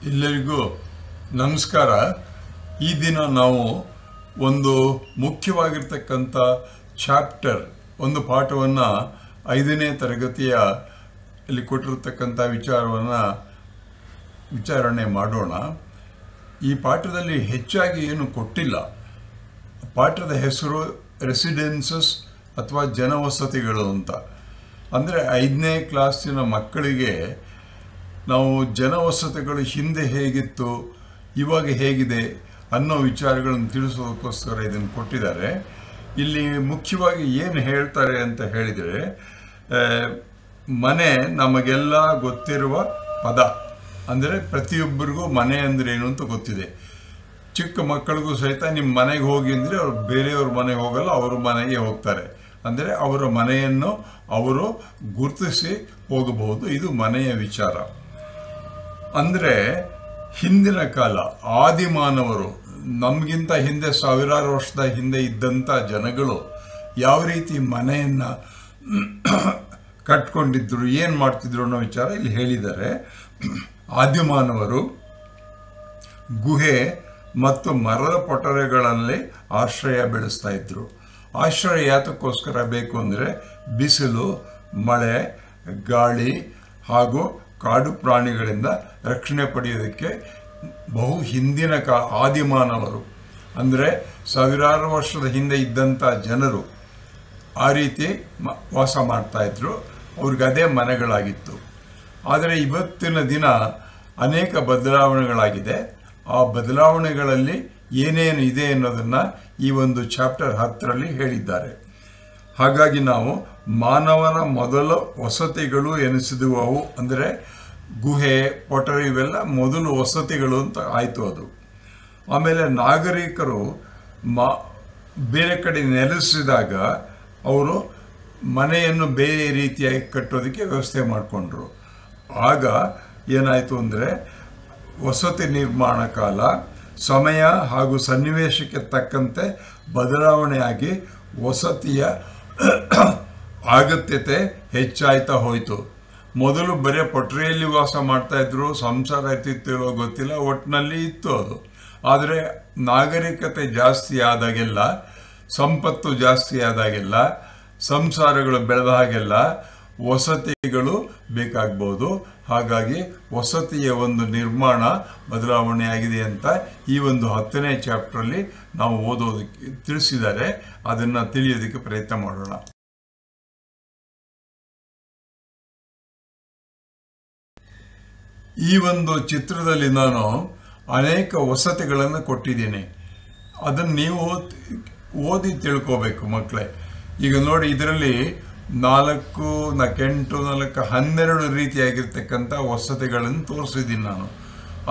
ಎಲ್ಲರಿಗೂ ನಮಸ್ಕಾರ. ಈ ದಿನ ನಾವು ಒಂದು ಮುಖ್ಯವಾಗಿರ್ತಕ್ಕಂಥ ಚಾಪ್ಟರ್ ಒಂದು ಪಾಠವನ್ನು 5ನೇ ತರಗತಿಯ ಇಲ್ಲಿ ಕೊಟ್ಟಿರತಕ್ಕಂಥ ವಿಚಾರಣೆ ಮಾಡೋಣ. ಈ ಪಾಠದಲ್ಲಿ ಹೆಚ್ಚಾಗಿ ಏನು ಕೊಟ್ಟಿಲ್ಲ. ಪಾಠದ ಹೆಸರು ರೆಸಿಡೆನ್ಸಸ್ ಅಥವಾ ಜನವಸತಿಗಳು ಅಂತ. ಅಂದರೆ 5ನೇ ಕ್ಲಾಸಿನ ಮಕ್ಕಳಿಗೆ ನಾವು ಜನವಸತಿಗಳು ಹಿಂದೆ ಹೇಗಿತ್ತು, ಇವಾಗ ಹೇಗಿದೆ ಅನ್ನೋ ವಿಚಾರಗಳನ್ನು ತಿಳಿಸೋದಕ್ಕೋಸ್ಕರ ಇದನ್ನು ಕೊಟ್ಟಿದ್ದಾರೆ. ಇಲ್ಲಿ ಮುಖ್ಯವಾಗಿ ಏನು ಹೇಳ್ತಾರೆ ಅಂತ ಹೇಳಿದರೆ, ಮನೆ ನಮಗೆಲ್ಲ ಗೊತ್ತಿರುವ ಪದ. ಅಂದರೆ ಪ್ರತಿಯೊಬ್ಬರಿಗೂ ಮನೆ ಅಂದರೆ ಏನು ಅಂತ ಗೊತ್ತಿದೆ. ಚಿಕ್ಕ ಮಕ್ಕಳಿಗೂ ಸಹಿತ ನಿಮ್ಮ ಮನೆಗೆ ಹೋಗಿ ಅಂದರೆ ಅವ್ರು ಬೇರೆಯವ್ರ ಮನೆಗೆ ಹೋಗಲ್ಲ, ಅವ್ರ ಮನೆಗೆ ಹೋಗ್ತಾರೆ. ಅಂದರೆ ಅವರ ಮನೆಯನ್ನು ಅವರು ಗುರುತಿಸಿ ಹೋಗಬಹುದು. ಇದು ಮನೆಯ ವಿಚಾರ. ಅಂದರೆ ಹಿಂದಿನ ಕಾಲ ಆದಿಮಾನವರು, ನಮಗಿಂತ ಹಿಂದೆ ಸಾವಿರಾರು ವರ್ಷದ ಹಿಂದೆ ಇದ್ದಂಥ ಜನಗಳು ಯಾವ ರೀತಿ ಮನೆಯನ್ನು ಕಟ್ಕೊಂಡಿದ್ರು, ಏನು ಮಾಡ್ತಿದ್ರು ಅನ್ನೋ ವಿಚಾರ ಇಲ್ಲಿ ಹೇಳಿದ್ದಾರೆ. ಆದಿಮಾನವರು ಗುಹೆ ಮತ್ತು ಮರದ ಪೊಟರೆಗಳಲ್ಲಿ ಆಶ್ರಯ ಬೆಳೆಸ್ತಾ ಇದ್ರು. ಆಶ್ರಯ ಯಾತಕ್ಕೋಸ್ಕರ ಬೇಕು ಅಂದರೆ ಬಿಸಿಲು, ಮಳೆ, ಗಾಳಿ ಹಾಗೂ ಕಾಡು ಪ್ರಾಣಿಗಳಿಂದ ರಕ್ಷಣೆ ಪಡೆಯೋದಕ್ಕೆ ಬಹು ಹಿಂದಿನ ಆದಿಮಾನವರು ಅಂದರೆ ಸಾವಿರಾರು ವರ್ಷದ ಹಿಂದೆ ಇದ್ದಂಥ ಜನರು ಆ ರೀತಿ ವಾಸ ಮಾಡ್ತಾಯಿದ್ರು. ಅವ್ರಿಗೆ ಅದೇ ಮನೆಗಳಾಗಿತ್ತು. ಆದರೆ ಇವತ್ತಿನ ದಿನ ಅನೇಕ ಬದಲಾವಣೆಗಳಾಗಿದೆ. ಆ ಬದಲಾವಣೆಗಳಲ್ಲಿ ಏನೇನು ಇದೆ ಅನ್ನೋದನ್ನು ಈ ಒಂದು ಚಾಪ್ಟರ್ 10ರಲ್ಲಿ ಹೇಳಿದ್ದಾರೆ. ಹಾಗಾಗಿ ನಾವು ಮಾನವನ ಮೊದಲ ವಸತಿಗಳು ಎನಿಸಿದುವವು. ಅಂದರೆ ಗುಹೆ, ಪೊಟರೆ ಇವೆಲ್ಲ ಮೊದಲು ವಸತಿಗಳು ಅಂತ ಆಯಿತು ಅದು. ಆಮೇಲೆ ನಾಗರಿಕರು ಬೇರೆ ಕಡೆ ನೆಲೆಸಿದಾಗ ಅವರು ಮನೆಯನ್ನು ಬೇರೆ ರೀತಿಯಾಗಿ ಕಟ್ಟೋದಕ್ಕೆ ವ್ಯವಸ್ಥೆ ಮಾಡಿಕೊಂಡ್ರು. ಆಗ ಏನಾಯಿತು ಅಂದರೆ ವಸತಿ ನಿರ್ಮಾಣ ಕಾಲ, ಸಮಯ ಹಾಗೂ ಸನ್ನಿವೇಶಕ್ಕೆ ತಕ್ಕಂತೆ ಬದಲಾವಣೆಯಾಗಿ ವಸತಿಯ ಅಗತ್ಯತೆ ಹೆಚ್ಚಾಯ್ತಾ ಹೋಯಿತು. ಮೊದಲು ಬರೀ ಪೊಟ್ರೆಯಲ್ಲಿ ವಾಸ ಮಾಡ್ತಾಯಿದ್ರು, ಸಂಸಾರ ಇರ್ತಿತ್ತೋ ಗೊತ್ತಿಲ್ಲ, ಒಟ್ಟಿನಲ್ಲಿ ಇತ್ತು ಅದು. ಆದರೆ ನಾಗರಿಕತೆ ಜಾಸ್ತಿ ಆದಾಗೆಲ್ಲ, ಸಂಪತ್ತು ಜಾಸ್ತಿ ಆದಾಗೆಲ್ಲ, ಸಂಸಾರಗಳು ಬೆಳೆದ ಹಾಗೆಲ್ಲ ವಸತಿಗಳು ಬೇಕಾಗ್ಬೋದು. ಹಾಗಾಗಿ ವಸತಿಯ ಒಂದು ನಿರ್ಮಾಣ ಬದಲಾವಣೆಯಾಗಿದೆ ಅಂತ ಈ ಒಂದು 10ನೇ ಚಾಪ್ಟ್ರಲ್ಲಿ ನಾವು ಓದೋದಕ್ಕೆ ತಿಳಿಸಿದ್ದಾರೆ. ಅದನ್ನು ತಿಳಿಯೋದಕ್ಕೆ ಪ್ರಯತ್ನ ಮಾಡೋಣ. ಈ ಒಂದು ಚಿತ್ರದಲ್ಲಿ ನಾನು ಅನೇಕ ವಸತಿಗಳನ್ನು ಕೊಟ್ಟಿದ್ದೀನಿ. ಅದನ್ನು ನೀವು ಓದಿ ತಿಳ್ಕೋಬೇಕು ಮಕ್ಕಳೇ. ಈಗ ನೋಡಿ, ಇದರಲ್ಲಿ 4, 8, 12 ರೀತಿಯಾಗಿರ್ತಕ್ಕಂಥ ವಸತಿಗಳನ್ನು ತೋರಿಸಿದ್ದೀನಿ ನಾನು.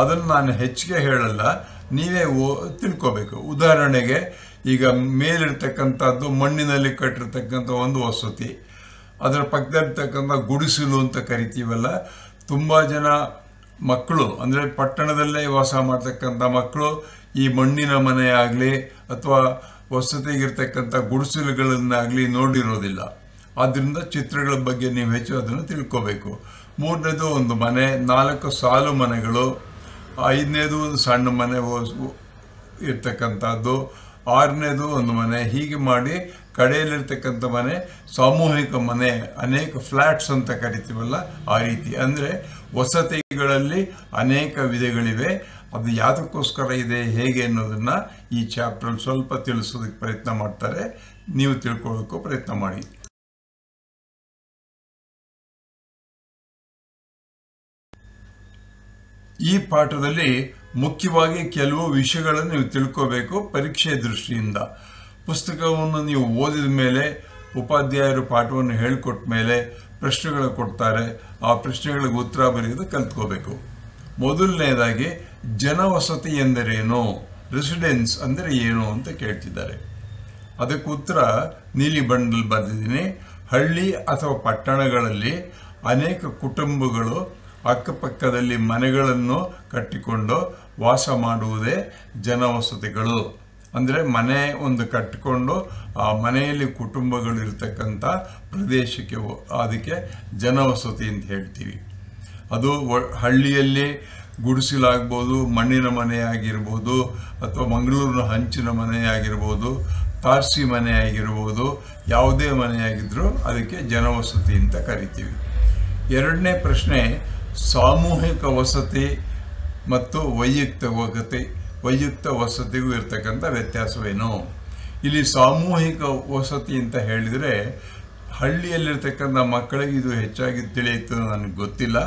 ಅದನ್ನು ನಾನು ಹೆಚ್ಚಿಗೆ ಹೇಳಲ್ಲ, ನೀವೇ ತಿಳ್ಕೋಬೇಕು. ಉದಾಹರಣೆಗೆ ಈಗ ಮೇಲಿರ್ತಕ್ಕಂಥದ್ದು ಮಣ್ಣಿನಲ್ಲಿ ಕಟ್ಟಿರ್ತಕ್ಕಂಥ ಒಂದು ವಸತಿ. ಅದರ ಪಕ್ಕದಲ್ಲಿರ್ತಕ್ಕಂಥ ಗುಡಿಸಲು ಅಂತ ಕರಿತೀವಲ್ಲ, ತುಂಬ ಜನ ಮಕ್ಕಳು ಅಂದರೆ ಪಟ್ಟಣದಲ್ಲೇ ವಾಸ ಮಾಡ್ತಕ್ಕಂಥ ಮಕ್ಕಳು ಈ ಮಣ್ಣಿನ ಮನೆ ಆಗಲಿ ಅಥವಾ ವಸತಿಗಿರ್ತಕ್ಕಂಥ ಗುಡಿಸಲುಗಳನ್ನಾಗಲಿ ನೋಡಿರೋದಿಲ್ಲ. ಆದ್ದರಿಂದ ಚಿತ್ರಗಳ ಬಗ್ಗೆ ನೀವು ಹೆಚ್ಚು ಅದನ್ನು ತಿಳ್ಕೋಬೇಕು. 3ನೇದು ಒಂದು ಮನೆ, 4 ಸಾಲು ಮನೆಗಳು, 5ನೇದು ಒಂದು ಸಣ್ಣ ಮನೆ ಇರ್ತಕ್ಕಂಥದ್ದು, 6ನೇದು ಒಂದು ಮನೆ. ಹೀಗೆ ಮಾಡಿ ಕಡೆಯಲ್ಲಿರ್ತಕ್ಕಂಥ ಮನೆ ಸಾಮೂಹಿಕ ಮನೆ, ಅನೇಕ ಫ್ಲ್ಯಾಟ್ಸ್ ಅಂತ ಕರಿತೀವಲ್ಲ ಆ ರೀತಿ. ಅಂದರೆ ವಸತಿಗಳಲ್ಲಿ ಅನೇಕ ವಿಧಗಳಿವೆ. ಅದು ಯಾವುದಕ್ಕೋಸ್ಕರ ಇದೆ, ಹೇಗೆ ಅನ್ನೋದನ್ನು ಈ ಚಾಪ್ಟರ್ ಸ್ವಲ್ಪ ತಿಳಿಸೋದಕ್ಕೆ ಪ್ರಯತ್ನ ಮಾಡ್ತಾರೆ. ನೀವು ತಿಳ್ಕೊಳ್ಳೋದಕ್ಕೂ ಪ್ರಯತ್ನ ಮಾಡಿ. ಈ ಪಾಠದಲ್ಲಿ ಮುಖ್ಯವಾಗಿ ಕೆಲವು ವಿಷಯಗಳನ್ನು ನೀವು ತಿಳ್ಕೋಬೇಕು ಪರೀಕ್ಷೆ ದೃಷ್ಟಿಯಿಂದ. ಪುಸ್ತಕವನ್ನು ನೀವು ಓದಿದ ಮೇಲೆ, ಉಪಾಧ್ಯಾಯರು ಪಾಠವನ್ನು ಹೇಳಿಕೊಟ್ಟ ಮೇಲೆ ಪ್ರಶ್ನೆಗಳು ಕೊಡ್ತಾರೆ. ಆ ಪ್ರಶ್ನೆಗಳಿಗೆ ಉತ್ತರ ಬರೆಯೋದು ಕಲ್ತ್ಕೋಬೇಕು. ಮೊದಲನೇದಾಗಿ ಜನವಸತಿ ಎಂದರೇನು, ರೆಸಿಡೆನ್ಸ್ ಅಂದರೆ ಏನು ಅಂತ ಕೇಳ್ತಿದ್ದಾರೆ. ಅದಕ್ಕೆ ಉತ್ತರ ನೀಲಿ ಬಣ್ಣದಲ್ಲಿ ಬರೆದಿದ್ದೀನಿ. ಹಳ್ಳಿ ಅಥವಾ ಪಟ್ಟಣಗಳಲ್ಲಿ ಅನೇಕ ಕುಟುಂಬಗಳು ಅಕ್ಕಪಕ್ಕದಲ್ಲಿ ಮನೆಗಳನ್ನು ಕಟ್ಟಿಕೊಂಡು ವಾಸ ಮಾಡುವುದೇ ಜನವಸತಿಗಳು. ಅಂದರೆ ಮನೆ ಒಂದು ಕಟ್ಟಿಕೊಂಡು ಆ ಮನೆಯಲ್ಲಿ ಕುಟುಂಬಗಳು ಇರತಕ್ಕಂಥ ಪ್ರದೇಶಕ್ಕೆ ಅದಕ್ಕೆ ಜನವಸತಿ ಅಂತ ಹೇಳ್ತೀವಿ. ಅದು ಹಳ್ಳಿಯಲ್ಲಿ ಗುಡಿಸಲಾಗ್ಬೋದು, ಮಣ್ಣಿನ ಮನೆ ಆಗಿರ್ಬೋದು, ಅಥವಾ ಮಂಗಳೂರಿನ ಹಂಚಿನ ಮನೆ ಆಗಿರ್ಬೋದು, ತಾರಸಿ ಮನೆ ಆಗಿರ್ಬೋದು, ಯಾವುದೇ ಮನೆ ಆಗಿದ್ರೂ ಅದಕ್ಕೆ ಜನವಸತಿ ಅಂತ ಕರಿತೀವಿ. ಎರಡನೇ ಪ್ರಶ್ನೆ, ಸಾಮೂಹಿಕ ವಸತಿ ಮತ್ತು ವೈಯಕ್ತಿಕ ವಸತಿಗೂ ಇರ್ತಕ್ಕಂಥ ವ್ಯತ್ಯಾಸವೇನು? ಇಲ್ಲಿ ಸಾಮೂಹಿಕ ವಸತಿ ಅಂತ ಹೇಳಿದರೆ ಹಳ್ಳಿಯಲ್ಲಿರ್ತಕ್ಕಂಥ ಮಕ್ಕಳಿಗೆ ಇದು ಹೆಚ್ಚಾಗಿ ತಿಳಿಯುತ್ತೆ ನನಗೆ ಗೊತ್ತಿಲ್ಲ.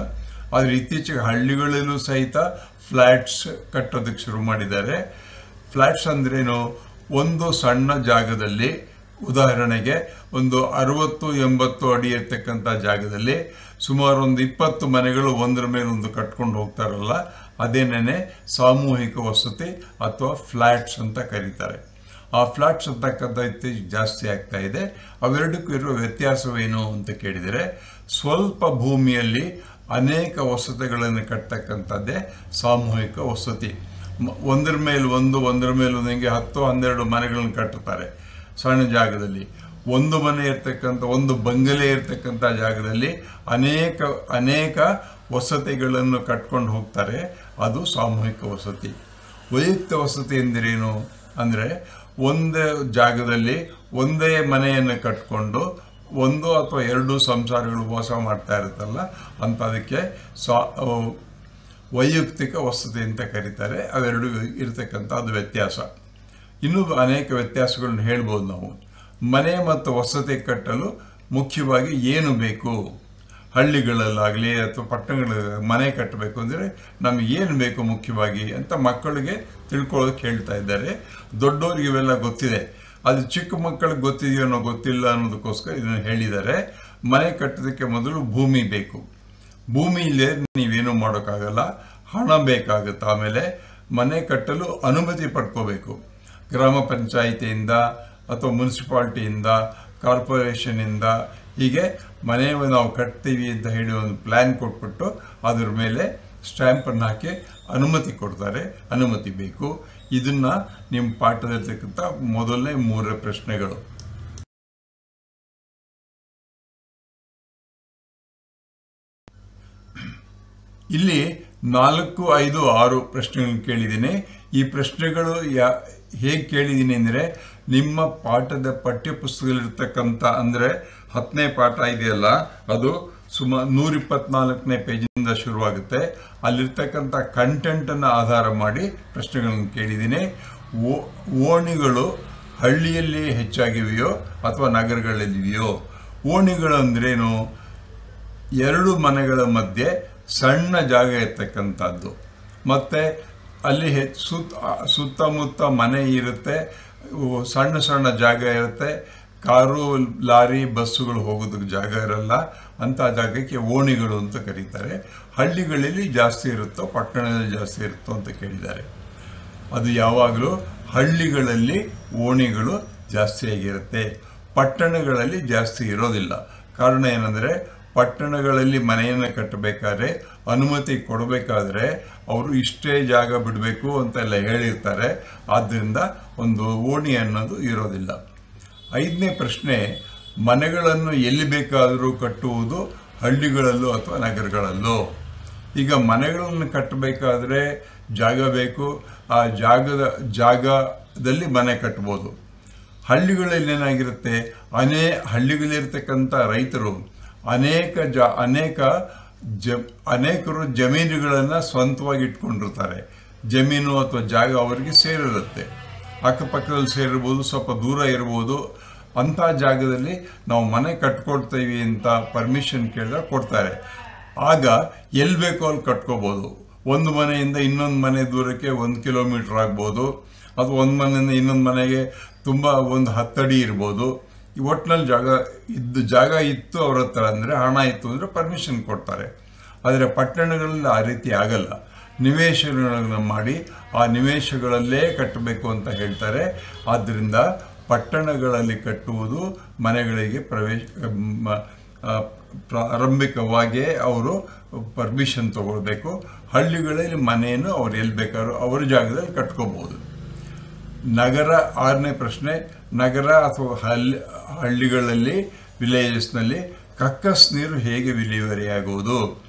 ಆದರೆ ಇತ್ತೀಚೆಗೆ ಹಳ್ಳಿಗಳಲ್ಲೂ ಸಹಿತ ಫ್ಲ್ಯಾಟ್ಸ್ ಕಟ್ಟೋದಕ್ಕೆ ಶುರು ಮಾಡಿದ್ದಾರೆ. ಫ್ಲ್ಯಾಟ್ಸ್ ಅಂದ್ರೇನು? ಒಂದು ಸಣ್ಣ ಜಾಗದಲ್ಲಿ, ಉದಾಹರಣೆಗೆ ಒಂದು 60-80 ಅಡಿ ಇರ್ತಕ್ಕಂಥ ಜಾಗದಲ್ಲಿ ಸುಮಾರು ಒಂದು 20 ಮನೆಗಳು ಒಂದರ ಮೇಲೆ ಒಂದು ಕಟ್ಕೊಂಡು ಹೋಗ್ತಾರಲ್ಲ, ಅದೇನೇ ಸಾಮೂಹಿಕ ವಸತಿ ಅಥವಾ ಫ್ಲ್ಯಾಟ್ಸ್ ಅಂತ ಕರೀತಾರೆ. ಆ ಫ್ಲ್ಯಾಟ್ಸ್ ಅಂತಕ್ಕಂಥ ಇತ್ತೀಚೆಗೆ ಜಾಸ್ತಿ ಆಗ್ತಾ ಇದೆ. ಅವೆರಡಕ್ಕೂ ಇರುವ ವ್ಯತ್ಯಾಸವೇನು ಅಂತ ಕೇಳಿದರೆ, ಸ್ವಲ್ಪ ಭೂಮಿಯಲ್ಲಿ ಅನೇಕ ವಸತಿಗಳನ್ನು ಕಟ್ತಕ್ಕಂಥದ್ದೇ ಸಾಮೂಹಿಕ ವಸತಿ. ಒಂದರ ಮೇಲೆ ಒಂದು ಹಿಂಗೆ 10-12 ಮನೆಗಳನ್ನು ಕಟ್ಟುತ್ತಾರೆ ಸಣ್ಣ ಜಾಗದಲ್ಲಿ. ಒಂದು ಮನೆ ಇರ್ತಕ್ಕಂಥ, ಒಂದು ಬಂಗಲೆ ಇರ್ತಕ್ಕಂಥ ಜಾಗದಲ್ಲಿ ಅನೇಕ ವಸತಿಗಳನ್ನು ಕಟ್ಕೊಂಡು ಹೋಗ್ತಾರೆ. ಅದು ಸಾಮೂಹಿಕ ವಸತಿ. ವೈಯಕ್ತಿಕ ವಸತಿ ಎಂದರೇನು ಅಂದರೆ, ಒಂದೇ ಜಾಗದಲ್ಲಿ ಒಂದೇ ಮನೆಯನ್ನು ಕಟ್ಕೊಂಡು 1 ಅಥವಾ 2 ಸಂಸಾರಗಳು ವಾಸ ಮಾಡ್ತಾ ಇರುತ್ತಲ್ಲ, ಅಂಥದಕ್ಕೆ ವೈಯಕ್ತಿಕ ವಸತಿ ಅಂತ ಕರೀತಾರೆ. ಅವೆರಡು ಇರತಕ್ಕಂಥ ಅದು ವ್ಯತ್ಯಾಸ. ಇನ್ನೂ ಅನೇಕ ವ್ಯತ್ಯಾಸಗಳನ್ನು ಹೇಳ್ಬೋದು ನಾವು. ಮನೆ ಮತ್ತು ವಸತಿ ಕಟ್ಟಲು ಮುಖ್ಯವಾಗಿ ಏನು ಬೇಕು? ಹಳ್ಳಿಗಳಲ್ಲಾಗಲಿ ಅಥವಾ ಪಟ್ಟಣಗಳಲ್ಲಿ ಮನೆ ಕಟ್ಟಬೇಕು ಅಂದರೆ ನಮಗೆ ಏನು ಬೇಕು ಮುಖ್ಯವಾಗಿ ಅಂತ ಮಕ್ಕಳಿಗೆ ತಿಳ್ಕೊಳ್ಳೋದಕ್ಕೆ ಹೇಳ್ತಾ ಇದ್ದಾರೆ. ದೊಡ್ಡವ್ರಿಗೆ ಇವೆಲ್ಲ ಗೊತ್ತಿದೆ, ಅದು ಚಿಕ್ಕ ಮಕ್ಕಳಿಗೆ ಗೊತ್ತಿದೆಯೋ ಅನ್ನೋ ಗೊತ್ತಿಲ್ಲ ಅನ್ನೋದಕ್ಕೋಸ್ಕರ ಇದನ್ನು ಹೇಳಿದ್ದಾರೆ. ಮನೆ ಕಟ್ಟೋದಕ್ಕೆ ಮೊದಲು ಭೂಮಿ ಬೇಕು. ಭೂಮಿ ಇಲ್ಲೇ ನೀವೇನು ಮಾಡೋಕ್ಕಾಗಲ್ಲ, ಹಣ ಬೇಕಾಗುತ್ತೆ. ಆಮೇಲೆ ಮನೆ ಕಟ್ಟಲು ಅನುಮತಿ ಪಡ್ಕೋಬೇಕು. ಗ್ರಾಮ ಪಂಚಾಯಿತಿಯಿಂದ ಅಥವಾ ಮುನ್ಸಿಪಾಲ್ಟಿಯಿಂದ, ಕಾರ್ಪೊರೇಷನಿಂದ, ಹೀಗೆ ಮನೆ ನಾವು ಕಟ್ತೀವಿ ಅಂತ ಹೇಳಿ ಒಂದು ಪ್ಲ್ಯಾನ್ ಕೊಟ್ಬಿಟ್ಟು ಅದ್ರ ಮೇಲೆ ಸ್ಟ್ಯಾಂಪನ್ನು ಹಾಕಿ ಅನುಮತಿ ಕೊಡ್ತಾರೆ. ಅನುಮತಿ ಬೇಕು. ಇದನ್ನು ನಿಮ್ಮ ಪಾಠದಲ್ಲಿರ್ತಕ್ಕಂಥ ಮೊದಲನೇ 3 ಪ್ರಶ್ನೆಗಳು. ಇಲ್ಲಿ 4, 5, 6 ಪ್ರಶ್ನೆಗಳನ್ನು ಕೇಳಿದ್ದೀನಿ. ಈ ಪ್ರಶ್ನೆಗಳು ಹೇಗೆ ಕೇಳಿದ್ದೀನಿ ಅಂದರೆ, ನಿಮ್ಮ ಪಾಠದ ಪಠ್ಯಪುಸ್ತಕದಲ್ಲಿರ್ತಕ್ಕಂಥ, ಅಂದರೆ 10ನೇ ಪಾಠ ಇದೆಯಲ್ಲ, ಅದು ಸುಮಾರು 124ನೇ ಪೇಜಿಂದ ಶುರುವಾಗುತ್ತೆ. ಅಲ್ಲಿರ್ತಕ್ಕಂಥ ಕಂಟೆಂಟನ್ನು ಆಧಾರ ಮಾಡಿ ಪ್ರಶ್ನೆಗಳನ್ನು ಕೇಳಿದ್ದೀನಿ. ಓಣಿಗಳು ಹಳ್ಳಿಯಲ್ಲಿ ಹೆಚ್ಚಾಗಿವೆಯೋ ಅಥವಾ ನಗರಗಳಲ್ಲಿವೆಯೋ? ಓಣಿಗಳು ಅಂದ್ರೇನು? 2 ಮನೆಗಳ ಮಧ್ಯೆ ಸಣ್ಣ ಜಾಗ ಇರ್ತಕ್ಕಂಥದ್ದು. ಮತ್ತು ಅಲ್ಲಿ ಸುತ್ತಮುತ್ತ ಮನೆ ಇರುತ್ತೆ, ಸಣ್ಣ ಜಾಗ ಇರುತ್ತೆ, ಕಾರು, ಲಾರಿ, ಬಸ್ಸುಗಳು ಹೋಗೋದಕ್ಕೆ ಜಾಗ ಇರಲ್ಲ. ಅಂಥ ಜಾಗಕ್ಕೆ ಓಣಿಗಳು ಅಂತ ಕರೀತಾರೆ. ಹಳ್ಳಿಗಳಲ್ಲಿ ಜಾಸ್ತಿ ಇರುತ್ತೋ ಪಟ್ಟಣದಲ್ಲಿ ಜಾಸ್ತಿ ಇರುತ್ತೋ ಅಂತ ಕೇಳಿದ್ದಾರೆ. ಅದು ಯಾವಾಗಲೂ ಹಳ್ಳಿಗಳಲ್ಲಿ ಓಣಿಗಳು ಜಾಸ್ತಿಯಾಗಿರುತ್ತೆ, ಪಟ್ಟಣಗಳಲ್ಲಿ ಜಾಸ್ತಿ ಇರೋದಿಲ್ಲ. ಕಾರಣ ಏನಂದರೆ, ಪಟ್ಟಣಗಳಲ್ಲಿ ಮನೆಯನ್ನು ಕಟ್ಟಬೇಕಾದ್ರೆ ಅನುಮತಿ ಕೊಡಬೇಕಾದ್ರೆ ಅವರು ಇಷ್ಟೇ ಜಾಗ ಬಿಡಬೇಕು ಅಂತೆಲ್ಲ ಹೇಳಿರ್ತಾರೆ. ಆದ್ದರಿಂದ ಒಂದು ಓಣಿ ಅನ್ನೋದು ಇರೋದಿಲ್ಲ. 5ನೇ ಪ್ರಶ್ನೆ, ಮನೆಗಳನ್ನು ಎಲ್ಲಿ ಬೇಕಾದರೂ ಕಟ್ಟುವುದು ಹಳ್ಳಿಗಳಲ್ಲೋ ಅಥವಾ ನಗರಗಳಲ್ಲೋ? ಈಗ ಮನೆಗಳನ್ನು ಕಟ್ಟಬೇಕಾದ್ರೆ ಜಾಗ ಬೇಕು. ಆ ಜಾಗದಲ್ಲಿ ಮನೆ ಕಟ್ಬೋದು. ಹಳ್ಳಿಗಳಲ್ಲಿ ಏನಾಗಿರುತ್ತೆ, ಹಳ್ಳಿಗಳಿರ್ತಕ್ಕಂಥ ರೈತರು ಅನೇಕರು ಜಮೀನುಗಳನ್ನು ಸ್ವಂತವಾಗಿ ಇಟ್ಕೊಂಡಿರ್ತಾರೆ. ಜಮೀನು ಅಥವಾ ಜಾಗ ಅವರಿಗೆ ಸೇರಿರುತ್ತೆ. ಅಕ್ಕಪಕ್ಕದಲ್ಲಿ ಸೇರಿರ್ಬೋದು, ಸ್ವಲ್ಪ ದೂರ ಇರ್ಬೋದು. ಅಂಥ ಜಾಗದಲ್ಲಿ ನಾವು ಮನೆ ಕಟ್ಕೊಡ್ತೀವಿ ಅಂತ ಪರ್ಮಿಷನ್ ಕೇಳಿದಾಗ ಕೊಡ್ತಾರೆ. ಆಗ ಎಲ್ಲಿ ಬೇಕೋ ಅಲ್ಲಿ ಕಟ್ಕೋಬೋದು. ಒಂದು ಮನೆಯಿಂದ ಇನ್ನೊಂದು ಮನೆ ದೂರಕ್ಕೆ 1 ಕಿಲೋಮೀಟರ್ ಆಗ್ಬೋದು, ಅಥವಾ ಒಂದು ಮನೆಯಿಂದ ಇನ್ನೊಂದು ಮನೆಗೆ ತುಂಬ ಒಂದು 10 ಅಡಿ ಇರ್ಬೋದು. ಈ ಒಟ್ಟಿನಲ್ಲಿ ಜಾಗ ಇತ್ತು ಅವ್ರ ಹತ್ರ ಅಂದರೆ, ಹಣ ಇತ್ತು ಅಂದರೆ ಪರ್ಮಿಷನ್ ಕೊಡ್ತಾರೆ. ಆದರೆ ಪಟ್ಟಣಗಳಲ್ಲಿ ಆ ರೀತಿ ಆಗಲ್ಲ. ನಿವೇಶನಗಳನ್ನು ಮಾಡಿ ಆ ನಿವೇಶಗಳಲ್ಲೇ ಕಟ್ಟಬೇಕು ಅಂತ ಹೇಳ್ತಾರೆ. ಆದ್ದರಿಂದ ಪಟ್ಟಣಗಳಲ್ಲಿ ಕಟ್ಟುವುದು ಮನೆಗಳಿಗೆ ಪ್ರಾರಂಭಿಕವಾಗಿಯೇ ಅವರು ಪರ್ಮಿಷನ್ ತಗೊಳ್ಬೇಕು. ಹಳ್ಳಿಗಳಲ್ಲಿ ಮನೆಯನ್ನು ಅವ್ರು ಎಲ್ಲಿ ಬೇಕಾದ್ರೂ ಅವ್ರ ಜಾಗದಲ್ಲಿ ಕಟ್ಕೋಬಹುದು. ನಗರ 6ನೇ ಪ್ರಶ್ನೆ, ನಗರ ಅಥವಾ ಹಳ್ಳಿಗಳಲ್ಲಿ ವಿಲೇಜಸ್ನಲ್ಲಿ ಕಕ್ಕಸ್ ನೀರು ಹೇಗೆ ವಿಲೇವಾರಿಯಾಗುವುದು?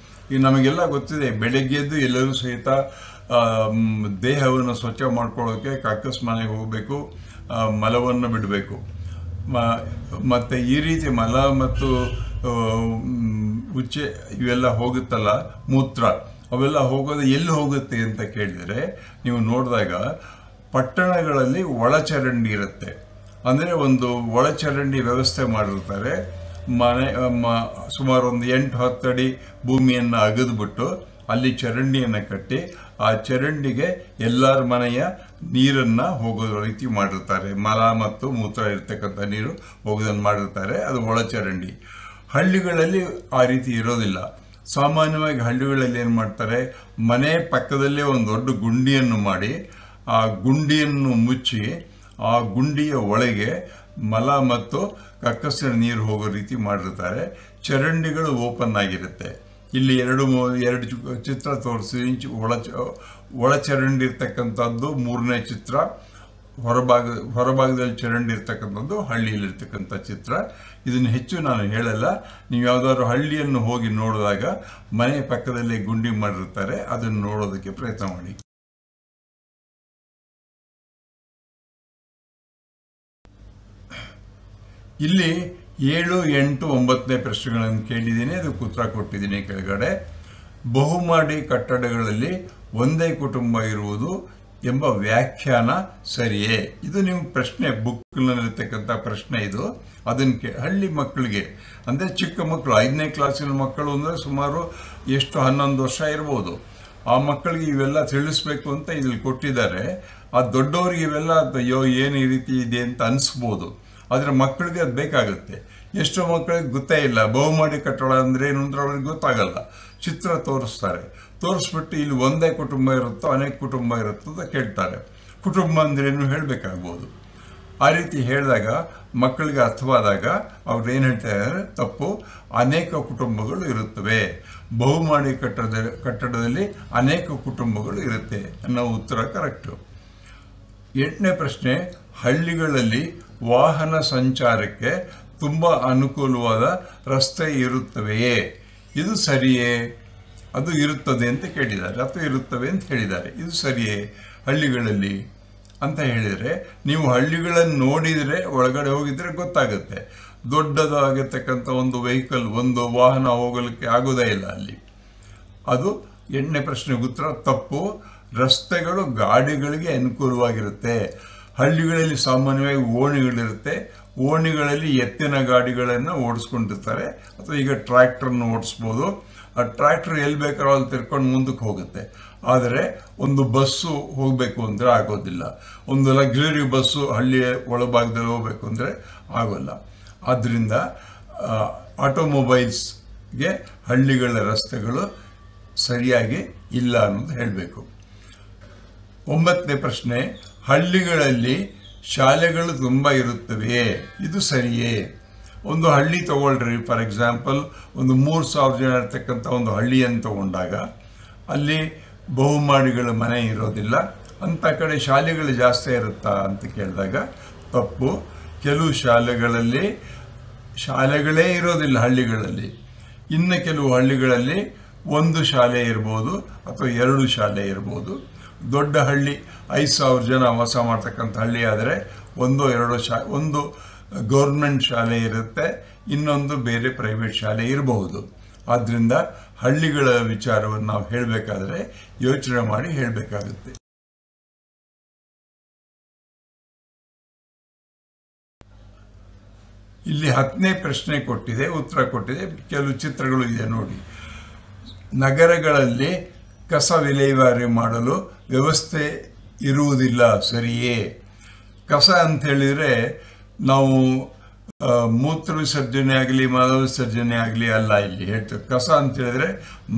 ಈಗ ನಮಗೆಲ್ಲ ಗೊತ್ತಿದೆ, ಬೆಳಗ್ಗೆದ್ದು ಎಲ್ಲರೂ ಸಹಿತ ದೇಹವನ್ನು ಸ್ವಚ್ಛ ಮಾಡ್ಕೊಳ್ಳೋಕೆ ಕಕ್ಕಸ್ ಮನೆಗೆ ಹೋಗಬೇಕು, ಮಲವನ್ನು ಬಿಡಬೇಕು. ಮತ್ತು ಈ ರೀತಿ ಮಲ ಮತ್ತು ಉಚ್ಚೆ ಇವೆಲ್ಲ ಹೋಗುತ್ತಲ್ಲ, ಮೂತ್ರ ಅವೆಲ್ಲ ಹೋಗೋದು ಎಲ್ಲಿ ಹೋಗುತ್ತೆ ಅಂತ ಕೇಳಿದರೆ, ನೀವು ನೋಡಿದಾಗ ಪಟ್ಟಣಗಳಲ್ಲಿ ಒಳಚರಂಡಿ ಇರುತ್ತೆ. ಅಂದರೆ ಒಂದು ಒಳಚರಂಡಿ ವ್ಯವಸ್ಥೆ ಮಾಡಿರ್ತಾರೆ. ಸುಮಾರು ಒಂದು 8-10 ಅಡಿ ಭೂಮಿಯನ್ನು ಅಗೆದುಬಿಟ್ಟು ಅಲ್ಲಿ ಚರಂಡಿಯನ್ನು ಕಟ್ಟಿ ಆ ಚರಂಡಿಗೆ ಎಲ್ಲರ ಮನೆಯ ನೀರನ್ನು ಹೋಗೋ ರೀತಿ ಮಾಡಿರ್ತಾರೆ. ಮಲ ಮತ್ತು ಮೂತ್ರ ಇರ್ತಕ್ಕಂಥ ನೀರು ಹೋಗೋದನ್ನು ಮಾಡಿರ್ತಾರೆ. ಅದು ಒಳಚರಂಡಿ. ಹಳ್ಳಿಗಳಲ್ಲಿ ಆ ರೀತಿ ಇರೋದಿಲ್ಲ. ಸಾಮಾನ್ಯವಾಗಿ ಹಳ್ಳಿಗಳಲ್ಲಿ ಏನು ಮಾಡ್ತಾರೆ, ಮನೆ ಪಕ್ಕದಲ್ಲೇ ಒಂದು ದೊಡ್ಡ ಗುಂಡಿಯನ್ನು ಮಾಡಿ ಆ ಗುಂಡಿಯನ್ನು ಮುಚ್ಚಿ ಆ ಗುಂಡಿಯ ಒಳಗೆ ಮಲ ಮತ್ತು ಕಕ್ಕಸಿನ ನೀರು ಹೋಗೋ ರೀತಿ ಮಾಡಿರ್ತಾರೆ. ಚರಂಡಿಗಳು ಓಪನ್ ಆಗಿರುತ್ತೆ. ಇಲ್ಲಿ ಎರಡು ಚಿತ್ರ ತೋರಿಸಿ, ಒಳಚರಂಡಿ ಇರ್ತಕ್ಕಂಥದ್ದು 3ನೇ ಚಿತ್ರ, ಹೊರಭಾಗದಲ್ಲಿ ಚರಂಡಿ ಇರ್ತಕ್ಕಂಥದ್ದು ಹಳ್ಳಿಯಲ್ಲಿರ್ತಕ್ಕಂಥ ಚಿತ್ರ. ಇದನ್ನು ಹೆಚ್ಚು ನಾನು ಹೇಳಲ್ಲ. ನೀವು ಯಾವುದಾದ್ರು ಹಳ್ಳಿಯನ್ನು ಹೋಗಿ ನೋಡಿದಾಗ ಮನೆ ಪಕ್ಕದಲ್ಲೇ ಗುಂಡಿ ಮಾಡಿರ್ತಾರೆ, ಅದನ್ನು ನೋಡೋದಕ್ಕೆ ಪ್ರಯತ್ನ ಮಾಡಿ. ಇಲ್ಲಿ 7, 8, 9ನೇ ಪ್ರಶ್ನೆಗಳನ್ನು ಕೇಳಿದ್ದೀನಿ, ಅದಕ್ಕೆ ಉತ್ತರ ಕೊಟ್ಟಿದ್ದೀನಿ ಕೆಳಗಡೆ. ಬಹುಮಹಡಿ ಕಟ್ಟಡಗಳಲ್ಲಿ ಒಂದೇ ಕುಟುಂಬ ಇರುವುದು ಎಂಬ ವ್ಯಾಖ್ಯಾನ ಸರಿಯೇ? ಇದು ನಿಮ್ಮ ಪ್ರಶ್ನೆ, ಬುಕ್ನಲ್ಲಿರ್ತಕ್ಕಂಥ ಪ್ರಶ್ನೆ ಇದು. ಅದನ್ನು ಹಳ್ಳಿ ಮಕ್ಕಳಿಗೆ, ಅಂದರೆ ಚಿಕ್ಕ ಮಕ್ಕಳು, 5ನೇ ಕ್ಲಾಸಿನ ಮಕ್ಕಳು ಅಂದರೆ ಸುಮಾರು 11 ವರ್ಷ ಇರ್ಬೋದು. ಆ ಮಕ್ಕಳಿಗೆ ಇವೆಲ್ಲ ತಿಳಿಸ್ಬೇಕು ಅಂತ ಇಲ್ಲಿ ಕೊಟ್ಟಿದ್ದಾರೆ. ಆ ದೊಡ್ಡವರಿಗೆ ಇವೆಲ್ಲ ಅಯ್ಯೋ ಏನು ಈ ರೀತಿ ಇದೆ ಅಂತ ಅನಿಸ್ಬೋದು, ಆದರೆ ಮಕ್ಕಳಿಗೆ ಅದು ಬೇಕಾಗುತ್ತೆ. ಎಷ್ಟೋ ಮಕ್ಕಳಿಗೆ ಗೊತ್ತೇ ಇಲ್ಲ ಬಹುಮಹಡಿ ಕಟ್ಟಡ ಅಂದರೆ ಏನು ಅಂದ್ರೆ ಅವ್ರಿಗೆ ಗೊತ್ತಾಗಲ್ಲ. ಚಿತ್ರ ತೋರಿಸ್ಬಿಟ್ಟು ಇಲ್ಲಿ ಒಂದೇ ಕುಟುಂಬ ಇರುತ್ತೋ ಅನೇಕ ಕುಟುಂಬ ಇರುತ್ತೋ ಅಂತ ಕೇಳ್ತಾರೆ. ಕುಟುಂಬ ಅಂದ್ರೇನು ಹೇಳಬೇಕಾಗ್ಬೋದು. ಆ ರೀತಿ ಹೇಳಿದಾಗ ಮಕ್ಕಳಿಗೆ ಅರ್ಥವಾದಾಗ ಅವ್ರು ಏನು ಹೇಳ್ತಾರೆ, ತಪ್ಪು, ಅನೇಕ ಕುಟುಂಬಗಳು ಇರುತ್ತವೆ, ಬಹುಮಹಡಿ ಕಟ್ಟಡದಲ್ಲಿ ಅನೇಕ ಕುಟುಂಬಗಳು ಇರುತ್ತೆ ಅನ್ನೋ ಉತ್ತರ ಕರೆಕ್ಟು. 8ನೇ ಪ್ರಶ್ನೆ, ಹಳ್ಳಿಗಳಲ್ಲಿ ವಾಹನ ಸಂಚಾರಕ್ಕೆ ತುಂಬ ಅನುಕೂಲವಾದ ರಸ್ತೆ ಇರುತ್ತವೆಯೇ? ಇದು ಸರಿಯೇ? ಅದು ಇರುತ್ತದೆ ಅಂತ ಕೇಳಿದ್ದಾರೆ, ಅಥವಾ ಇರುತ್ತವೆ ಅಂತ ಹೇಳಿದ್ದಾರೆ. ಇದು ಸರಿಯೇ ಹಳ್ಳಿಗಳಲ್ಲಿ ಅಂತ ಹೇಳಿದರೆ, ನೀವು ಹಳ್ಳಿಗಳನ್ನು ನೋಡಿದರೆ, ಒಳಗಡೆ ಹೋಗಿದ್ರೆ ಗೊತ್ತಾಗುತ್ತೆ. ದೊಡ್ಡದಾಗಿರ್ತಕ್ಕಂಥ ಒಂದು ವೆಹಿಕಲ್, ಒಂದು ವಾಹನ ಹೋಗಲಿಕ್ಕೆ ಆಗೋದೇ ಇಲ್ಲ ಅಲ್ಲಿ. ಅದು 8ನೇ ಪ್ರಶ್ನೆಗೆ ಉತ್ತರ ತಪ್ಪು. ರಸ್ತೆಗಳು ಗಾಡಿಗಳಿಗೆ ಅನುಕೂಲವಾಗಿರುತ್ತೆ. ಹಳ್ಳಿಗಳಲ್ಲಿ ಸಾಮಾನ್ಯವಾಗಿ ಓಣಿಗಳಿರುತ್ತೆ. ಓಣಿಗಳಲ್ಲಿ ಎತ್ತಿನ ಗಾಡಿಗಳನ್ನು ಓಡಿಸ್ಕೊಂಡಿರ್ತಾರೆ, ಅಥವಾ ಈಗ ಟ್ರ್ಯಾಕ್ಟರ್ನ ಓಡಿಸ್ಬೋದು. ಆ ಟ್ರ್ಯಾಕ್ಟರ್ ಎಲ್ಲಿ ಬೇಕಾದ್ರೂ ಅಲ್ಲಿ ತಿರ್ಕೊಂಡು ಮುಂದಕ್ಕೆ ಹೋಗುತ್ತೆ. ಆದರೆ ಒಂದು ಬಸ್ಸು ಹೋಗಬೇಕು ಅಂದರೆ ಆಗೋದಿಲ್ಲ. ಒಂದು ಲಕ್ಸುರಿ ಬಸ್ಸು ಹಳ್ಳಿಯ ಒಳಭಾಗದಲ್ಲಿ ಹೋಗಬೇಕು ಅಂದರೆ ಆಗೋಲ್ಲ. ಆದ್ದರಿಂದ ಆಟೋಮೊಬೈಲ್ಸ್ಗೆ ಹಳ್ಳಿಗಳ ರಸ್ತೆಗಳು ಸರಿಯಾಗಿ ಇಲ್ಲ ಅನ್ನೋದು ಹೇಳಬೇಕು. 9ನೇ ಪ್ರಶ್ನೆ, ಹಳ್ಳಿಗಳಲ್ಲಿ ಶಾಲೆಗಳು ತುಂಬ ಇರುತ್ತವೆಯೇ? ಇದು ಸರಿಯೇ? ಒಂದು ಹಳ್ಳಿ ತಗೊಳ್ರಿ, ಫಾರ್ ಎಕ್ಸಾಂಪಲ್ ಒಂದು 3000 ಜನ ಇರ್ತಕ್ಕಂಥ ಒಂದು ಹಳ್ಳಿಯನ್ನು ತಗೊಂಡಾಗ ಅಲ್ಲಿ ಬಹುಮಹಡಿಗಳ ಮನೆ ಇರೋದಿಲ್ಲ. ಅಂಥ ಕಡೆ ಶಾಲೆಗಳು ಜಾಸ್ತಿ ಇರುತ್ತಾ ಅಂತ ಕೇಳಿದಾಗ ತಪ್ಪು. ಕೆಲವು ಶಾಲೆಗಳಲ್ಲಿ ಶಾಲೆಗಳೇ ಇರೋದಿಲ್ಲ ಹಳ್ಳಿಗಳಲ್ಲಿ. ಇನ್ನು ಕೆಲವು ಹಳ್ಳಿಗಳಲ್ಲಿ ಒಂದು ಶಾಲೆ ಇರ್ಬೋದು ಅಥವಾ 2 ಶಾಲೆ ಇರ್ಬೋದು. ದೊಡ್ಡ ಹಳ್ಳಿ 5000 ಜನ ವಾಸ ಮಾಡ್ತಕ್ಕಂಥ ಹಳ್ಳಿ ಆದರೆ 1-2 ಒಂದು ಗೌರ್ಮೆಂಟ್ ಶಾಲೆ ಇರುತ್ತೆ, ಇನ್ನೊಂದು ಬೇರೆ ಪ್ರೈವೇಟ್ ಶಾಲೆ ಇರಬಹುದು. ಆದ್ದರಿಂದ ಹಳ್ಳಿಗಳ ವಿಚಾರವನ್ನು ನಾವು ಹೇಳಬೇಕಾದ್ರೆ ಯೋಚನೆ ಮಾಡಿ ಹೇಳಬೇಕಾಗುತ್ತೆ. ಇಲ್ಲಿ 10ನೇ ಪ್ರಶ್ನೆ ಕೊಟ್ಟಿದೆ, ಉತ್ತರ ಕೊಟ್ಟಿದೆ, ಕೆಲವು ಚಿತ್ರಗಳು ಇದೆ ನೋಡಿ. ನಗರಗಳಲ್ಲಿ ಕಸ ವಿಲೇವಾರಿ ಮಾಡಲು ವ್ಯವಸ್ಥೆ ಇರುವುದಿಲ್ಲ ಸರಿಯೇ? ಕಸ ಅಂತ ಹೇಳಿದರೆ ನಾವು ಮೂತ್ರ ವಿಸರ್ಜನೆ ಆಗಲಿ ಮಲ ವಿಸರ್ಜನೆ ಆಗಲಿ ಅಲ್ಲ ಇಲ್ಲಿ ಹೇಳ್ತೇವೆ. ಕಸ ಅಂತ ಹೇಳಿದ್ರೆ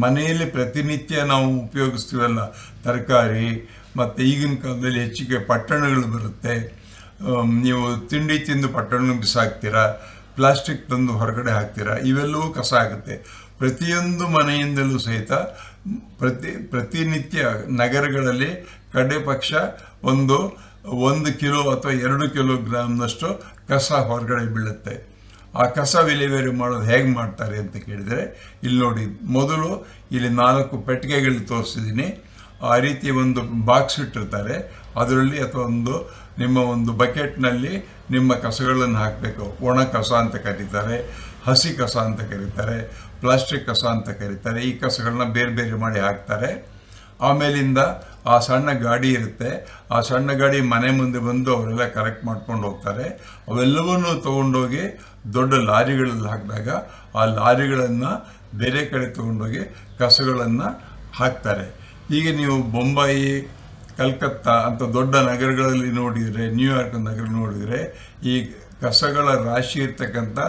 ಮನೆಯಲ್ಲಿ ಪ್ರತಿನಿತ್ಯ ನಾವು ಉಪಯೋಗಿಸ್ತೀವಲ್ಲ, ತರಕಾರಿ, ಮತ್ತು ಈಗಿನ ಕಾಲದಲ್ಲಿ ಹೆಚ್ಚಿಗೆ ಪಟ್ಟಣಗಳು ಬರುತ್ತೆ. ನೀವು ತಿಂಡಿ ತಿಂದು ಪಟ್ಟಣ ಬಿಸಾಕ್ತೀರಾ, ಪ್ಲಾಸ್ಟಿಕ್ ತಂದು ಹೊರಗಡೆ ಹಾಕ್ತೀರಾ, ಇವೆಲ್ಲವೂ ಕಸ ಆಗುತ್ತೆ. ಪ್ರತಿಯೊಂದು ಮನೆಯಿಂದಲೂ ಸಹಿತ ಪ್ರತಿನಿತ್ಯ ನಗರಗಳಲ್ಲಿ ಕಡೆ ಪಕ್ಷ 1 ಕಿಲೋ ಅಥವಾ 2 ಕಿಲೋಗ್ರಾಮ್ನಷ್ಟು ಕಸ ಹೊರಗಡೆ ಬೀಳುತ್ತೆ. ಆ ಕಸ ವಿಲೇವಾರಿ ಮಾಡೋದು ಹೇಗೆ ಮಾಡ್ತಾರೆ ಅಂತ ಕೇಳಿದರೆ ಇಲ್ಲಿ ನೋಡಿ, ಮೊದಲು ಇಲ್ಲಿ 4 ಪೆಟ್ಟಿಗೆಗಳು ತೋರಿಸಿದ್ದೀನಿ. ಆ ರೀತಿ ಒಂದು ಬಾಕ್ಸ್ ಇಟ್ಟಿರ್ತಾರೆ, ಅದರಲ್ಲಿ ಅಥವಾ ನಿಮ್ಮ ಒಂದು ಬಕೆಟ್ನಲ್ಲಿ ನಿಮ್ಮ ಕಸಗಳನ್ನು ಹಾಕಬೇಕು. ಒಣ ಕಸ ಅಂತ ಕರೀತಾರೆ, ಹಸಿ ಕಸ ಅಂತ ಕರೀತಾರೆ, ಪ್ಲಾಸ್ಟಿಕ್ ಕಸ ಅಂತ ಕರೀತಾರೆ. ಈ ಕಸಗಳನ್ನ ಬೇರೆ ಬೇರೆ ಮಾಡಿ ಹಾಕ್ತಾರೆ. ಆಮೇಲಿಂದ ಆ ಸಣ್ಣ ಗಾಡಿ ಇರುತ್ತೆ, ಆ ಸಣ್ಣ ಗಾಡಿ ಮನೆ ಮುಂದೆ ಬಂದು ಅವರೆಲ್ಲ ಕಲೆಕ್ಟ್ ಮಾಡ್ಕೊಂಡು ಹೋಗ್ತಾರೆ. ಅವೆಲ್ಲವನ್ನೂ ತೊಗೊಂಡೋಗಿ ದೊಡ್ಡ ಲಾರಿಗಳಲ್ಲಿ ಹಾಕಿದಾಗ ಆ ಲಾರಿಗಳನ್ನು ಬೇರೆ ಕಡೆ ತೊಗೊಂಡೋಗಿ ಕಸಗಳನ್ನು ಹಾಕ್ತಾರೆ. ಈಗ ನೀವು ಬೊಂಬಾಯಿ, ಕಲ್ಕತ್ತಾ ಅಂತ ದೊಡ್ಡ ನಗರಗಳಲ್ಲಿ ನೋಡಿದರೆ, ನ್ಯೂಯಾರ್ಕ್ ನಗರ ನೋಡಿದರೆ ಈ ಕಸಗಳ ರಾಶಿ ಇರ್ತಕ್ಕಂಥ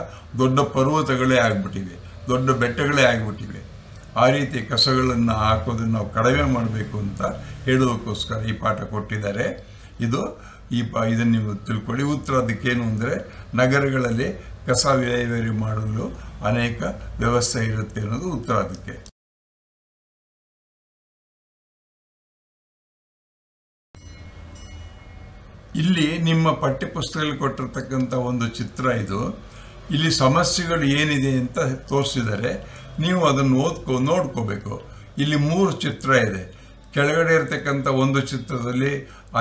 ದೊಡ್ಡ ಪರ್ವತಗಳೇ ಆಗಿಬಿಟ್ಟಿವೆ, ದೊಡ್ಡ ಬೆಟ್ಟಗಳೇ ಆಗಿಬಿಟ್ಟಿವೆ. ಆ ರೀತಿ ಕಸಗಳನ್ನು ಹಾಕೋದನ್ನು ನಾವು ಕಡಿಮೆ ಮಾಡಬೇಕು ಅಂತ ಹೇಳೋದಕ್ಕೋಸ್ಕರ ಈ ಪಾಠ ಕೊಟ್ಟಿದ್ದಾರೆ. ಇದನ್ನು ನೀವು ತಿಳ್ಕೊಳ್ಳಿ. ಉತ್ತರ ಅದಕ್ಕೇನು ಅಂದರೆ, ನಗರಗಳಲ್ಲಿ ಕಸ ವಿಲೇವಾರಿ ಮಾಡಲು ಅನೇಕ ವ್ಯವಸ್ಥೆ ಇರುತ್ತೆ ಅನ್ನೋದು ಉತ್ತರ ಅದಕ್ಕೆ. ಇಲ್ಲಿ ನಿಮ್ಮ ಪಠ್ಯಪುಸ್ತಕದಲ್ಲಿ ಕೊಟ್ಟಿರ್ತಕ್ಕಂಥ ಒಂದು ಚಿತ್ರ ಇದು. ಇಲ್ಲಿ ಸಮಸ್ಯೆಗಳು ಏನಿದೆ ಅಂತ ತೋರಿಸಿದರೆ ನೀವು ಅದನ್ನು ನೋಡ್ಕೋಬೇಕು. ಇಲ್ಲಿ 3 ಚಿತ್ರ ಇದೆ. ಕೆಳಗಡೆ ಇರತಕ್ಕಂಥ ಒಂದು ಚಿತ್ರದಲ್ಲಿ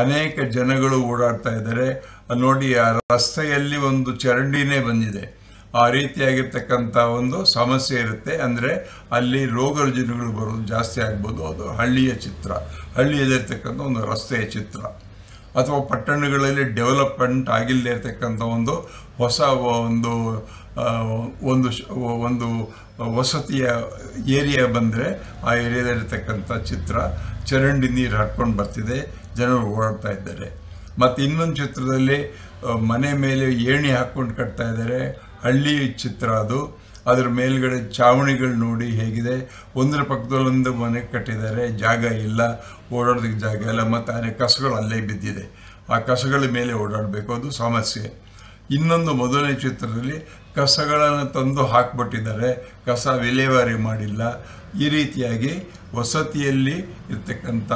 ಅನೇಕ ಜನಗಳು ಓಡಾಡ್ತಾ ಇದ್ದಾರೆ. ನೋಡಿ, ಆ ರಸ್ತೆಯಲ್ಲಿ ಒಂದು ಚರಂಡಿನೇ ಬಂದಿದೆ. ಆ ರೀತಿಯಾಗಿರ್ತಕ್ಕಂಥ ಒಂದು ಸಮಸ್ಯೆ ಇರುತ್ತೆ. ಅಂದರೆ ಅಲ್ಲಿ ರೋಗ ರುಜಿನಗಳು ಬರೋದು ಜಾಸ್ತಿ ಆಗ್ಬೋದು. ಅದು ಹಳ್ಳಿಯ ಚಿತ್ರ, ಹಳ್ಳಿಯಲ್ಲಿರ್ತಕ್ಕಂಥ ಒಂದು ರಸ್ತೆಯ ಚಿತ್ರ. ಅಥವಾ ಪಟ್ಟಣಗಳಲ್ಲಿ ಡೆವಲಪ್ಮೆಂಟ್ ಆಗಿಲ್ಲದೆ ಇರತಕ್ಕಂಥ ಒಂದು ಹೊಸ ಒಂದು ವಸತಿಯ ಏರಿಯಾ ಬಂದರೆ ಆ ಏರಿಯಾದಲ್ಲಿರ್ತಕ್ಕಂಥ ಚಿತ್ರ. ಚರಂಡಿ ನೀರು ಹರ್ಕೊಂಡು ಬರ್ತಿದೆ, ಜನರು ಓಡಾಡ್ತಾ ಇದ್ದಾರೆ. ಮತ್ತು ಇನ್ನೊಂದು ಚಿತ್ರದಲ್ಲಿ ಮನೆ ಮೇಲೆ ಏಣಿ ಹಾಕ್ಕೊಂಡು ಕಟ್ತಾ ಇದ್ದಾರೆ, ಹಳ್ಳಿ ಚಿತ್ರ ಅದು. ಅದರ ಮೇಲ್ಗಡೆ ಚಾವಣಿಗಳು ನೋಡಿ ಹೇಗಿದೆ. ಒಂದರ ಪಕ್ಕದಲ್ಲೊಂದು ಮನೆ ಕಟ್ಟಿದ್ದಾರೆ, ಜಾಗ ಇಲ್ಲ, ಓಡಾಡೋದಕ್ಕೆ ಜಾಗ ಇಲ್ಲ. ಮತ್ತು ಅನೇಕ ಕಸಗಳು ಅಲ್ಲೇ ಬಿದ್ದಿದೆ. ಆ ಕಸಗಳ ಮೇಲೆ ಓಡಾಡಬೇಕು, ಅದು ಸಮಸ್ಯೆ. ಇನ್ನೊಂದು ಮೊದಲನೇ ಚಿತ್ರದಲ್ಲಿ ಕಸಗಳನ್ನು ತಂದು ಹಾಕ್ಬಿಟ್ಟಿದ್ದಾರೆ, ಕಸ ವಿಲೇವಾರಿ ಮಾಡಿಲ್ಲ. ಈ ರೀತಿಯಾಗಿ ವಸತಿಯಲ್ಲಿ ಇರ್ತಕ್ಕಂಥ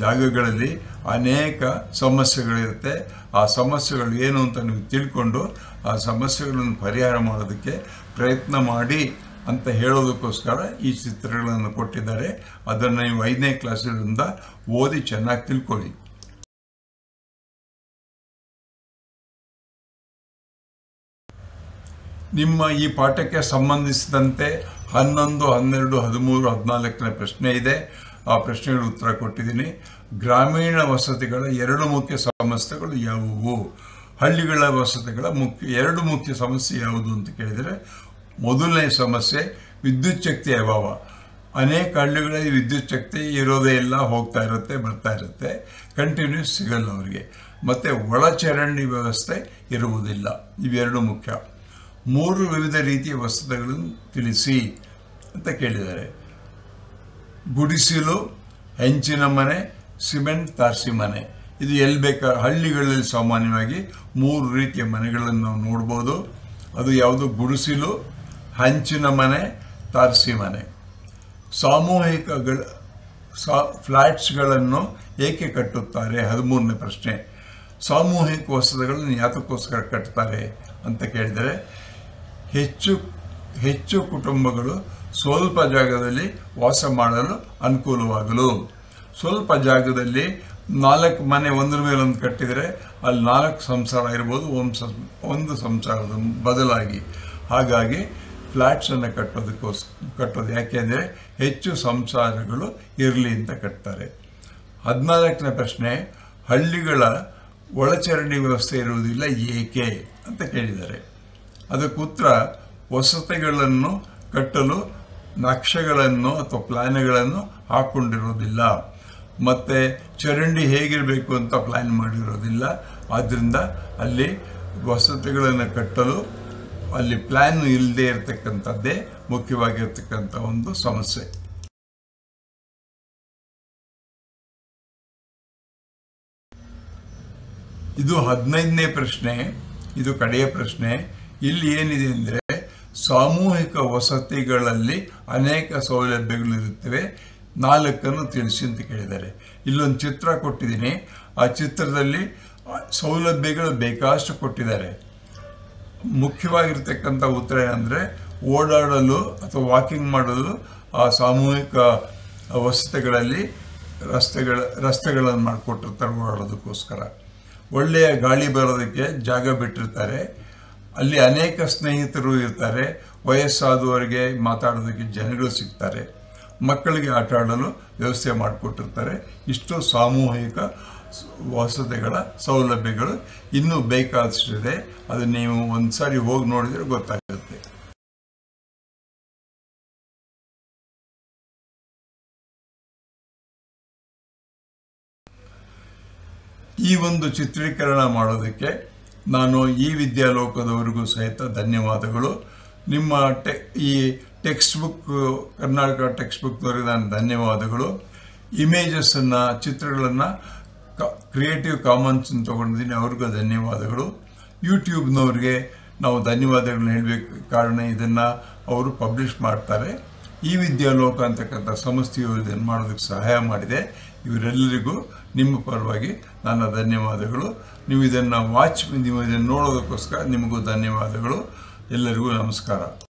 ಜಾಗಗಳಲ್ಲಿ ಅನೇಕ ಸಮಸ್ಯೆಗಳಿರುತ್ತೆ. ಆ ಸಮಸ್ಯೆಗಳು ಏನು ಅಂತ ನೀವು ತಿಳ್ಕೊಂಡು ಆ ಸಮಸ್ಯೆಗಳನ್ನು ಪರಿಹಾರ ಮಾಡೋದಕ್ಕೆ ಪ್ರಯತ್ನ ಮಾಡಿ ಅಂತ ಹೇಳೋದಕ್ಕೋಸ್ಕರ ಈ ಚಿತ್ರಗಳನ್ನು ಕೊಟ್ಟಿದ್ದಾರೆ. ಅದನ್ನು ನೀವು 5ನೇ ಕ್ಲಾಸಿನಿಂದ ಓದಿ ಚೆನ್ನಾಗಿ ತಿಳ್ಕೊಳ್ಳಿ. ನಿಮ್ಮ ಈ ಪಾಠಕ್ಕೆ ಸಂಬಂಧಿಸಿದಂತೆ 11, 12, 13, 14ನೇ ಪ್ರಶ್ನೆ ಇದೆ. ಆ ಪ್ರಶ್ನೆಗಳ ಉತ್ತರ ಕೊಟ್ಟಿದ್ದೀನಿ. ಗ್ರಾಮೀಣ ವಸತಿಗಳ 2 ಮುಖ್ಯ ಸಮಸ್ಯೆಗಳು ಯಾವುವು? ಹಳ್ಳಿಗಳ ವಸತಿಗಳ 2 ಮುಖ್ಯ ಸಮಸ್ಯೆ ಯಾವುದು ಅಂತ ಕೇಳಿದರೆ, ಮೊದಲನೇ ಸಮಸ್ಯೆ ವಿದ್ಯುತ್ ಶಕ್ತಿ ಅಭಾವ. ಅನೇಕ ಹಳ್ಳಿಗಳಲ್ಲಿ ವಿದ್ಯುತ್ ಶಕ್ತಿ ಇರೋದೇ ಇಲ್ಲ, ಹೋಗ್ತಾ ಇರುತ್ತೆ, ಬರ್ತಾ ಇರುತ್ತೆ, ಕಂಟಿನ್ಯೂಸ್ ಸಿಗಲ್ಲ ಅವರಿಗೆ. ಮತ್ತು ಒಳಚರಂಡಿ ವ್ಯವಸ್ಥೆ ಇರುವುದಿಲ್ಲ. ಇವೆರಡು ಮುಖ್ಯ. 3 ವಿವಿಧ ರೀತಿಯ ವಸತಿಗಳನ್ನು ತಿಳಿಸಿ ಅಂತ ಕೇಳಿದ್ದಾರೆ. ಗುಡಿಸಲು, ಹೆಂಚಿನ ಮನೆ, ಸಿಮೆಂಟ್ ತಾರಸಿ ಮನೆ. ಇದು ಎಲ್ಲಿ ಬೇಕಾದ್ರೆ ಹಳ್ಳಿಗಳಲ್ಲಿ ಸಾಮಾನ್ಯವಾಗಿ 3 ರೀತಿಯ ಮನೆಗಳನ್ನು ನಾವು ನೋಡ್ಬೋದು. ಅದು ಯಾವುದು? ಗುಡಿಸಲು, ಹಂಚಿನ ಮನೆ, ತಾರಸಿ ಮನೆ. ಫ್ಲ್ಯಾಟ್ಸ್ಗಳನ್ನು ಏಕೆ ಕಟ್ಟುತ್ತಾರೆ? 13ನೇ ಪ್ರಶ್ನೆ. ಸಾಮೂಹಿಕ ವಸತಿಗಳನ್ನು ಯಾತಕ್ಕೋಸ್ಕರ ಕಟ್ತಾರೆ ಅಂತ ಕೇಳಿದರೆ, ಹೆಚ್ಚು ಕುಟುಂಬಗಳು ಸ್ವಲ್ಪ ಜಾಗದಲ್ಲಿ ವಾಸ ಮಾಡಲು ಅನುಕೂಲವಾಗಲು. ಸ್ವಲ್ಪ ಜಾಗದಲ್ಲಿ 4 ಮನೆ ಒಂದ್ರ ಮೇಲೊಂದು ಕಟ್ಟಿದರೆ ಅಲ್ಲಿ 4 ಸಂಸಾರ ಇರ್ಬೋದು, ಒಂದು ಸಂಸಾರದ ಬದಲಾಗಿ. ಹಾಗಾಗಿ ಫ್ಲ್ಯಾಟ್ಸನ್ನು ಕಟ್ಟೋದು ಯಾಕೆಂದರೆ ಹೆಚ್ಚು ಸಂಸಾರಗಳು ಇರಲಿ ಅಂತ ಕಟ್ತಾರೆ. 14ನೇ ಪ್ರಶ್ನೆ. ಹಳ್ಳಿಗಳ ಒಳಚರಂಡಿ ವ್ಯವಸ್ಥೆ ಇರುವುದಿಲ್ಲ ಏಕೆ ಅಂತ ಕೇಳಿದ್ದಾರೆ. ಅದಕ್ಕೆ ಉತ್ತರ, ವಸತಿಗಳನ್ನು ಕಟ್ಟಲು ನಕ್ಷೆಗಳನ್ನು ಅಥವಾ ಪ್ಲ್ಯಾನ್ಗಳನ್ನು ಹಾಕ್ಕೊಂಡಿರೋದಿಲ್ಲ. ಮತ್ತು ಚರಂಡಿ ಹೇಗಿರಬೇಕು ಅಂತ ಪ್ಲ್ಯಾನ್ ಮಾಡಿರೋದಿಲ್ಲ. ಆದ್ದರಿಂದ ಅಲ್ಲಿ ವಸತಿಗಳನ್ನು ಕಟ್ಟಲು ಅಲ್ಲಿ ಪ್ಲ್ಯಾನ್ ಇಲ್ಲದೆ ಇರತಕ್ಕಂಥದ್ದೇ ಮುಖ್ಯವಾಗಿರ್ತಕ್ಕಂಥ ಒಂದು ಸಮಸ್ಯೆ. ಇದು 15ನೇ ಪ್ರಶ್ನೆ, ಇದು ಕಡೆಯ ಪ್ರಶ್ನೆ. ಇಲ್ಲಿ ಏನಿದೆ ಅಂದರೆ, ಸಾಮೂಹಿಕ ವಸತಿಗಳಲ್ಲಿ ಅನೇಕ ಸೌಲಭ್ಯಗಳು ಇರುತ್ತವೆ, 4 ತಿಳಿಸಿ ಅಂತ ಕೇಳಿದ್ದಾರೆ. ಇಲ್ಲೊಂದು ಚಿತ್ರ ಕೊಟ್ಟಿದ್ದೀನಿ. ಆ ಚಿತ್ರದಲ್ಲಿ ಸೌಲಭ್ಯಗಳು ಬೇಕಾಷ್ಟು ಕೊಟ್ಟಿದ್ದಾರೆ. ಮುಖ್ಯವಾಗಿರ್ತಕ್ಕಂಥ ಉತ್ತರ ಏನಂದರೆ ಓಡಾಡಲು ಅಥವಾ ವಾಕಿಂಗ್ ಮಾಡಲು ಆ ಸಾಮೂಹಿಕ ವಸತಿಗಳಲ್ಲಿ ರಸ್ತೆಗಳನ್ನು ಮಾಡಿಕೊಟ್ಟಿರ್ತಾರೆ ಓಡಾಡೋದಕ್ಕೋಸ್ಕರ. ಒಳ್ಳೆಯ ಗಾಳಿ ಬರೋದಕ್ಕೆ ಜಾಗ ಬಿಟ್ಟಿರ್ತಾರೆ. ಅಲ್ಲಿ ಅನೇಕ ಸ್ನೇಹಿತರು ಇರ್ತಾರೆ. ವಯಸ್ಸಾದವರಿಗೆ ಮಾತಾಡೋದಕ್ಕೆ ಜನಗಳು ಸಿಗ್ತಾರೆ. ಮಕ್ಕಳಿಗೆ ಆಟ ಆಡಲು ವ್ಯವಸ್ಥೆ ಮಾಡಿಕೊಟ್ಟಿರ್ತಾರೆ. ಇಷ್ಟು ಸಾಮೂಹಿಕ ವಸತಿಗಳ ಸೌಲಭ್ಯಗಳು ಇನ್ನೂ ಬೇಕಾದಷ್ಟಿದೆ. ಅದು ನೀವು ಒಂದು ಸಾರಿ ಹೋಗಿ ನೋಡಿದ್ರೆ ಗೊತ್ತಾಗುತ್ತೆ. ಈ ಒಂದು ಚಿತ್ರೀಕರಣ ಮಾಡೋದಕ್ಕೆ ನಾನು ಈ ವಿದ್ಯಾಲೋಕದವರಿಗೂ ಸಹಿತ ಧನ್ಯವಾದಗಳು. ನಿಮ್ಮ ಈ ಟೆಕ್ಸ್ಟ್ ಬುಕ್, ಕರ್ನಾಟಕ ಟೆಕ್ಸ್ಟ್ ಬುಕ್ನವ್ರಿಗೆ ನಾನು ಧನ್ಯವಾದಗಳು. ಇಮೇಜಸ್ಸನ್ನು, ಚಿತ್ರಗಳನ್ನು ಕ್ರಿಯೇಟಿವ್ ಕಾಮನ್ಸ್ ತೊಗೊಂಡಿದ್ದೀನಿ, ಅವ್ರಿಗೂ ಧನ್ಯವಾದಗಳು. ಯೂಟ್ಯೂಬ್ನವ್ರಿಗೆ ನಾವು ಧನ್ಯವಾದಗಳನ್ನ ಹೇಳಬೇಕು. ಕಾರಣ ಇದನ್ನು ಅವರು ಪಬ್ಲಿಷ್ ಮಾಡ್ತಾರೆ. ಈ ವಿದ್ಯಾಲೋಕ ಅಂತಕ್ಕಂಥ ಸಂಸ್ಥೆಯು ಇದನ್ನು ಮಾಡೋದಕ್ಕೆ ಸಹಾಯ ಮಾಡಿದೆ. ಇವರೆಲ್ಲರಿಗೂ ನಿಮ್ಮ ಪರವಾಗಿ ನನ್ನ ಧನ್ಯವಾದಗಳು. ನೀವು ಇದನ್ನು ನೋಡೋದಕ್ಕೋಸ್ಕರ ನಿಮಗೂ ಧನ್ಯವಾದಗಳು. ಎಲ್ಲರಿಗೂ ನಮಸ್ಕಾರ.